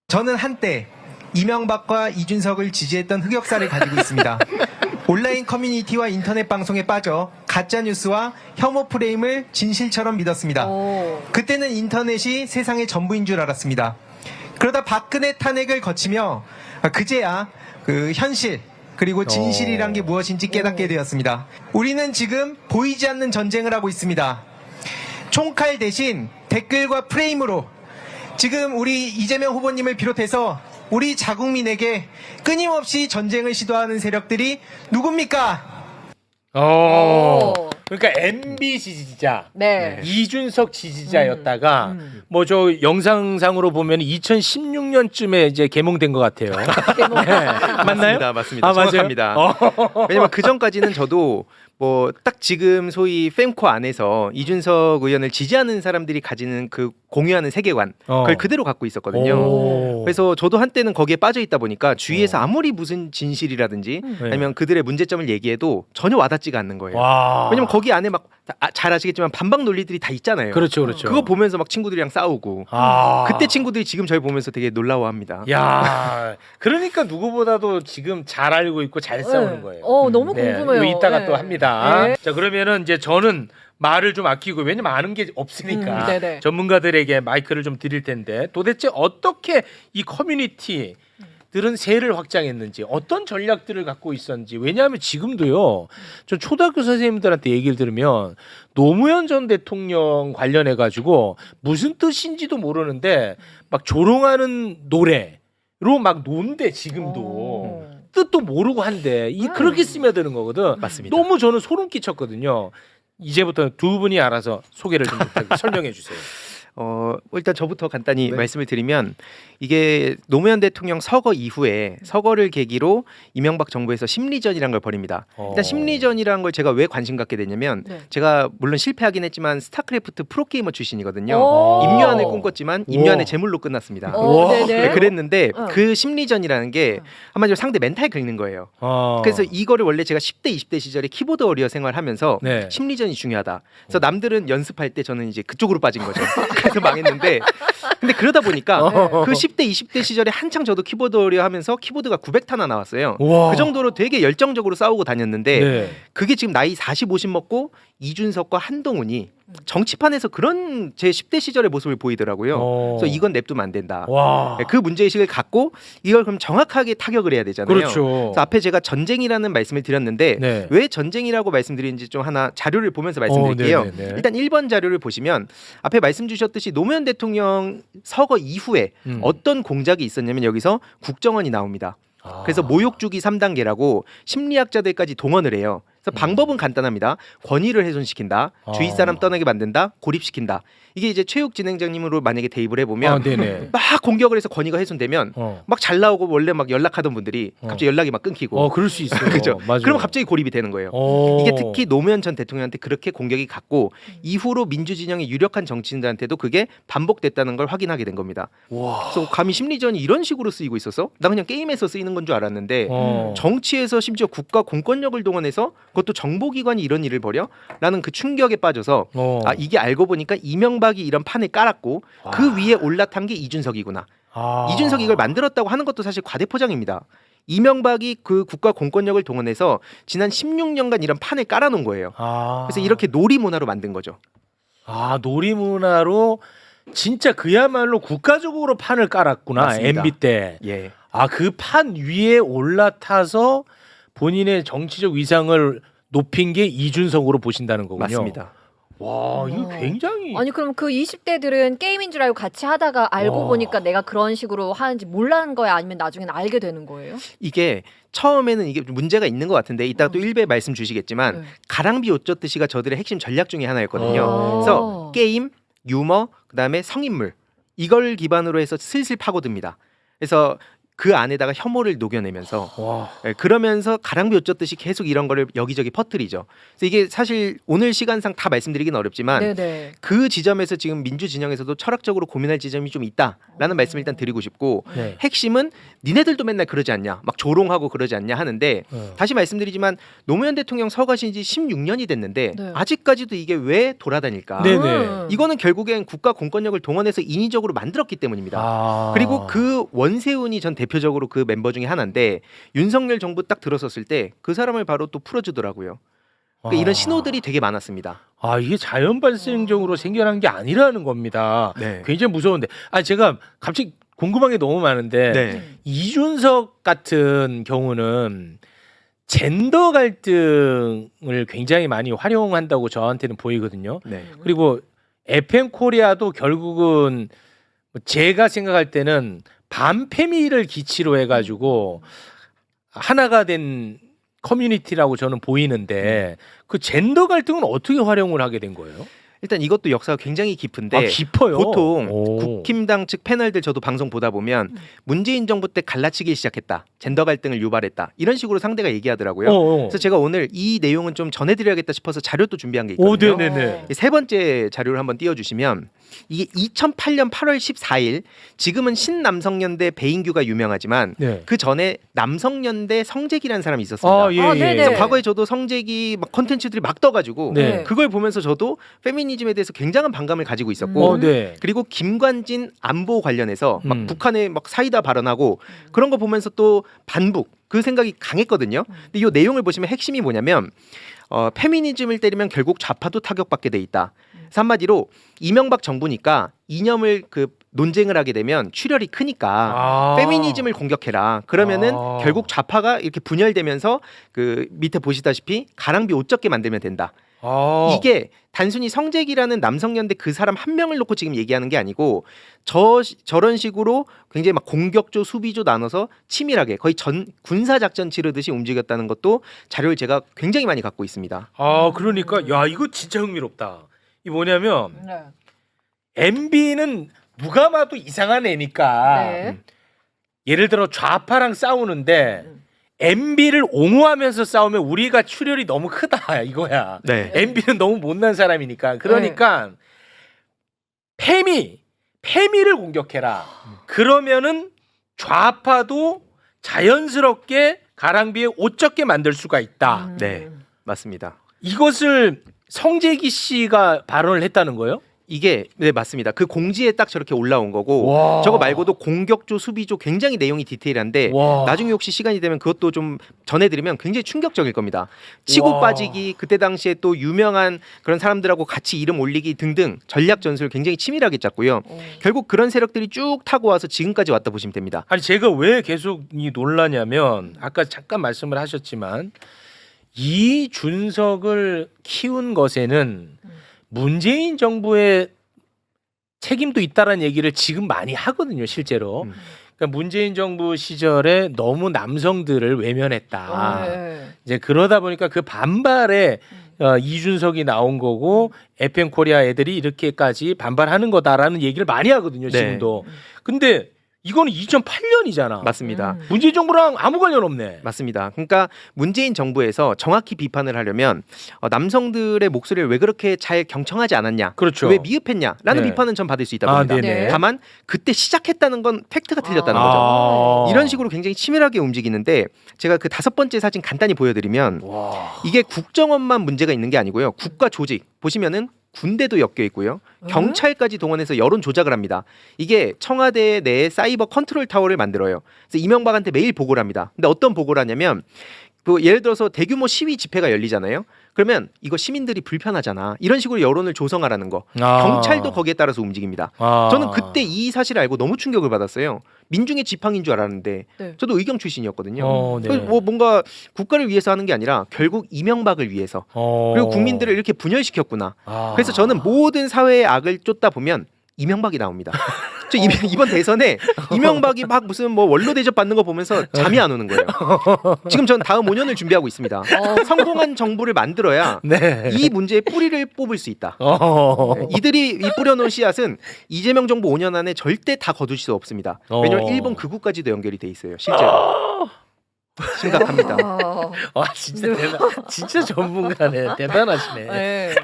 저는 한때 이명박과 이준석을 지지했던 흑역사를 가지고 있습니다. 온라인 커뮤니티와 인터넷 방송에 빠져 가짜뉴스와 혐오 프레임을 진실처럼 믿었습니다. 그때는 인터넷이 세상의 전부인 줄 알았습니다. 그러다 박근혜 탄핵을 거치며 그제야 그 현실 그리고 진실이란 게 무엇인지 깨닫게 되었습니다. 우리는 지금 보이지 않는 전쟁을 하고 있습니다. 총칼 대신 댓글과 프레임으로 지금 우리 이재명 후보님을 비롯해서 우리 자국민에게 끊임없이 전쟁을 시도하는 세력들이 누굽니까? 그러니까 MB 지지자, 네. 이준석 지지자였다가 뭐 저 영상상으로 보면 2016년쯤에 이제 개몽된 것 같아요. 네. 맞나요? 맞습니다. 아, 맞아요? 정확합니다. 왜냐면 그 전까지는 저도 뭐 딱 지금 소위 fem코 안에서 이준석 의원을 지지하는 사람들이 가지는 그 공유하는 세계관 그걸 그대로 갖고 있었거든요. 그래서 저도 한때는 거기에 빠져 있다 보니까 주위에서 아무리 무슨 진실이라든지 아니면 그들의 문제점을 얘기해도 전혀 와닿지가 않는 거예요. 왜냐면 거기 안에 막 잘 아시겠지만 반박 논리들이 다 있잖아요. 그렇죠, 그렇죠. 그거 보면서 막 친구들이랑 싸우고 그때 친구들이 지금 저를 보면서 되게 놀라워합니다. 야, 그러니까 누구보다도 지금 잘 알고 있고 잘 싸우는 거예요. 너무 궁금해요. 이거 이따가 네. 또 합니다. 네. 자, 그러면은 이제 저는 말을 좀 아끼고 왜냐면 아는 게 없으니까 네네. 전문가들에게 마이크를 좀 드릴 텐데 도대체 어떻게 이 커뮤니티들은 세를 확장했는지 어떤 전략들을 갖고 있었는지 왜냐하면 지금도요 전 초등학교 선생님들한테 얘기를 들으면 노무현 전 대통령 관련해 가지고 무슨 뜻인지도 모르는데 막 조롱하는 노래로 막 논대 지금도 뜻도 모르고 한데 이 그렇게 스며드는 거거든. 맞습니다. 너무 저는 소름 끼쳤거든요. 이제부터 두 분이 알아서 소개를 좀 설명해 주세요. 일단 저부터 간단히 말씀을 드리면 이게 노무현 대통령 서거 이후에 서거를 계기로 이명박 정부에서 심리전이라는 걸 벌입니다. 일단 심리전이라는 걸 제가 왜 관심 갖게 됐냐면 제가 물론 실패하긴 했지만 스타크래프트 프로게이머 출신이거든요. 임요한을 꿈꿨지만 임요한의 제물로 끝났습니다. 네네. 그랬는데 그 심리전이라는 게 한마디로 상대 멘탈 긁는 거예요. 그래서 이거를 원래 제가 10대 20대 시절에 키보드 워리어 생활하면서 네. 심리전이 중요하다. 그래서 남들은 연습할 때 저는 이제 그쪽으로 빠진 거죠. 그래서 망했는데 근데 그러다 보니까 그 10대 20대 시절에 한창 저도 키보드 워리어 하면서 키보드가 900타나 나왔어요. 우와. 그 정도로 되게 열정적으로 싸우고 다녔는데 네. 그게 지금 나이 40, 50 먹고 이준석과 한동훈이 정치판에서 그런 제 10대 시절의 모습을 보이더라고요. 그래서 이건 냅두면 안 된다. 와. 그 문제의식을 갖고 이걸 그럼 정확하게 타격을 해야 되잖아요. 그렇죠. 그래서 앞에 제가 전쟁이라는 말씀을 드렸는데 네. 왜 전쟁이라고 말씀드리는지 좀 하나 자료를 보면서 말씀드릴게요. 네네네. 일단 1번 자료를 보시면 앞에 말씀 주셨듯이 노무현 대통령 서거 이후에 어떤 공작이 있었냐면 여기서 국정원이 나옵니다. 그래서 모욕주기 3단계라고 심리학자들까지 동원을 해요. 그래서 방법은 간단합니다. 권위를 훼손시킨다. 주위 사람 떠나게 만든다. 고립시킨다. 이게 이제 최욱 진행자님으로 만약에 대입을 해보면 네네. 막 공격을 해서 권위가 훼손되면 막 잘 나오고 원래 막 연락하던 분들이 갑자기 연락이 막 끊기고 그럴 수 있어요. 그죠? 맞아요. 그럼 갑자기 고립이 되는 거예요. 이게 특히 노무현 전 대통령한테 그렇게 공격이 갔고 이후로 민주진영의 유력한 정치인들한테도 그게 반복됐다는 걸 확인하게 된 겁니다. 그래서 감히 심리전이 이런 식으로 쓰이고 있었어? 나 그냥 게임에서 쓰이는 건 줄 알았는데 정치에서 심지어 국가 공권력을 동원해서 그것도 정보기관이 이런 일을 벌여? 라는 그 충격에 빠져서 이게 알고 보니까 이명박이 이런 판을 깔았고 그 위에 올라탄 게 이준석이구나. 이준석이 이걸 만들었다고 하는 것도 사실 과대포장입니다. 이명박이 그 국가 공권력을 동원해서 지난 16년간 이런 판을 깔아놓은 거예요. 그래서 이렇게 놀이문화로 만든 거죠. 놀이문화로 진짜 그야말로 국가적으로 판을 깔았구나. 맞습니다. MB 때. 예. 그 판 위에 올라타서 본인의 정치적 위상을 높인 게 이준석으로 보신다는 거군요. 맞습니다. 와, 이거 굉장히 아니 그럼 그 20대들은 게임인 줄 알고 같이 하다가 알고 보니까 내가 그런 식으로 하는지 몰라는 거야 아니면 나중에는 알게 되는 거예요? 이게 처음에는 이게 문제가 있는 것 같은데 이따 또 1배 말씀 주시겠지만 가랑비 옷 젖듯이가 저들의 핵심 전략 중에 하나였거든요. 그래서 게임, 유머, 그다음에 성인물 이걸 기반으로 해서 슬슬 파고듭니다. 그래서 그 안에다가 혐오를 녹여내면서 와. 그러면서 가랑비 옷 젖듯이 계속 이런 거를 여기저기 퍼뜨리죠. 그래서 이게 사실 오늘 시간상 다 말씀드리기는 어렵지만 네네. 그 지점에서 지금 민주 진영에서도 철학적으로 고민할 지점이 좀 있다라는 말씀을 일단 드리고 싶고 네. 핵심은 니네들도 맨날 그러지 않냐 막 조롱하고 그러지 않냐 하는데 다시 말씀드리지만 노무현 대통령 서거하신 지 16년이 됐는데 네. 아직까지도 이게 왜 돌아다닐까? 네네. 이거는 결국엔 국가 공권력을 동원해서 인위적으로 만들었기 때문입니다. 아. 그리고 그 원세훈이 전 대표적으로 그 멤버 중에 하나인데 윤석열 정부 딱 들어섰을 때 그 사람을 바로 또 풀어주더라고요. 그러니까 이런 신호들이 되게 많았습니다. 아 이게 자연 발생적으로 생겨난 게 아니라는 겁니다. 네. 굉장히 무서운데. 아 제가 갑자기 궁금한 게 너무 많은데 네. 이준석 같은 경우는 젠더 갈등을 굉장히 많이 활용한다고 저한테는 보이거든요. 네. 그리고 FM 코리아도 결국은 제가 생각할 때는 반페미를 기치로 해가지고 하나가 된 커뮤니티라고 저는 보이는데 그 젠더 갈등은 어떻게 활용을 하게 된 거예요? 일단 이것도 역사가 굉장히 깊은데 아 깊어요. 보통 오. 국힘당 측 패널들 저도 방송 보다 보면 문재인 정부 때 갈라치기 시작했다. 젠더 갈등을 유발했다. 이런 식으로 상대가 얘기하더라고요. 그래서 제가 오늘 이 내용은 좀 전해드려야겠다 싶어서 자료도 준비한 게 오, 있거든요. 네네네. 세 번째 자료를 한번 띄워주시면 이게 2008년 8월 14일 지금은 신남성연대 배인규가 유명하지만 네. 그 전에 남성연대 성재기라는 사람이 있었습니다. 아, 예, 아, 예. 네네. 그래서 과거에 저도 성재기 막 콘텐츠들이 막 떠가지고 네. 그걸 보면서 저도 페미니즘에 대해서 굉장한 반감을 가지고 있었고 네. 그리고 김관진 안보 관련해서 막 음. 북한에 막 사이다 발언하고 그런 거 보면서 또 반북 그 생각이 강했거든요. 근데 이 내용을 보시면 핵심이 뭐냐면 페미니즘을 때리면 결국 좌파도 타격받게 돼 있다. 그래서 한마디로 이명박 정부니까 이념을 그 논쟁을 하게 되면 출혈이 크니까 아. 페미니즘을 공격해라. 그러면은 아. 결국 좌파가 이렇게 분열되면서 그 밑에 보시다시피 가랑비 옷 젖게 만들면 된다. 아. 이게 단순히 성재기라는 남성연대 그 사람 한 명을 놓고 지금 얘기하는 게 아니고 저런 식으로 굉장히 막 공격조 수비조 나눠서 치밀하게 거의 전 군사 작전 치르듯이 움직였다는 것도 자료를 제가 굉장히 많이 갖고 있습니다. 아 그러니까 야 이거 진짜 흥미롭다. 이 뭐냐면 네. MB는 누가 봐도 이상한 애니까 네. 예를 들어 좌파랑 싸우는데 MB를 옹호하면서 싸우면 우리가 출혈이 너무 크다 이거야. 네. MB는 너무 못난 사람이니까. 그러니까 페미를 공격해라. 그러면은 좌파도 자연스럽게 가랑비에 옷 젖게 만들 수가 있다. 네. 맞습니다. 이것을 성재기 씨가 발언을 했다는 거예요? 이게 네 맞습니다. 그 공지에 딱 저렇게 올라온 거고 와. 저거 말고도 공격조 수비조 굉장히 내용이 디테일한데 와. 나중에 혹시 시간이 되면 그것도 좀 전해드리면 굉장히 충격적일 겁니다. 치고 와. 빠지기 그때 당시에 또 유명한 그런 사람들하고 같이 이름 올리기 등등 전략 전술 굉장히 치밀하게 짰고요. 결국 그런 세력들이 쭉 타고 와서 지금까지 왔다 보시면 됩니다. 아니 제가 왜 계속 이 놀라냐면 아까 잠깐 말씀을 하셨지만 이준석을 키운 것에는 문재인 정부의 책임도 있다라는 얘기를 지금 많이 하거든요, 실제로. 그러니까 문재인 정부 시절에 너무 남성들을 외면했다. 네. 이제 그러다 보니까 그 반발에 이준석이 나온 거고 FM 코리아 애들이 이렇게까지 반발하는 거다라는 얘기를 많이 하거든요, 네. 지금도. 근데 이거는 2008년이잖아. 맞습니다. 문재인 정부랑 아무 관련 없네. 맞습니다. 그러니까 문재인 정부에서 정확히 비판을 하려면 남성들의 목소리를 왜 그렇게 잘 경청하지 않았냐, 그렇죠. 왜 미흡했냐라는 네. 비판은 전 받을 수 있다고 아, 봅니다. 네네. 다만 그때 시작했다는 건 팩트가 틀렸다는 아. 거죠. 아. 이런 식으로 굉장히 치밀하게 움직이는데 제가 그 5번째 사진 간단히 보여드리면 와. 이게 국정원만 문제가 있는 게 아니고요. 국가 조직 보시면은 군대도 엮여 있고요. 경찰까지 동원해서 여론 조작을 합니다. 이게 청와대 내에 사이버 컨트롤 타워를 만들어요. 그래서 이명박한테 매일 보고를 합니다. 근데 어떤 보고를 하냐면 뭐 예를 들어서 대규모 시위 집회가 열리잖아요. 그러면 이거 시민들이 불편하잖아. 이런 식으로 여론을 조성하라는 거. 아. 경찰도 거기에 따라서 움직입니다. 아. 저는 그때 이 사실을 알고 너무 충격을 받았어요. 민중의 지팡이인 줄 알았는데 네. 저도 의경 출신이었거든요. 네. 그래서 뭐 뭔가 국가를 위해서 하는 게 아니라 결국 이명박을 위해서 그리고 국민들을 이렇게 분열시켰구나. 아. 그래서 저는 모든 사회의 악을 쫓다 보면 이명박이 나옵니다. 저 이번 대선에 이명박이 막 무슨 뭐 원로 대접 받는 거 보면서 잠이 안 오는 거예요. 지금 전 다음 5년을 준비하고 있습니다. 성공한 정부를 만들어야 네. 이 문제의 뿌리를 뽑을 수 있다. 네, 이들이 이 뿌려놓은 씨앗은 이재명 정부 5년 안에 절대 다 거둘 수 없습니다. 왜냐면 일본 극우까지도 연결이 돼 있어요. 실제로. 심각합니다. 와 진짜 진짜 전문가네. 대단하시네. 네.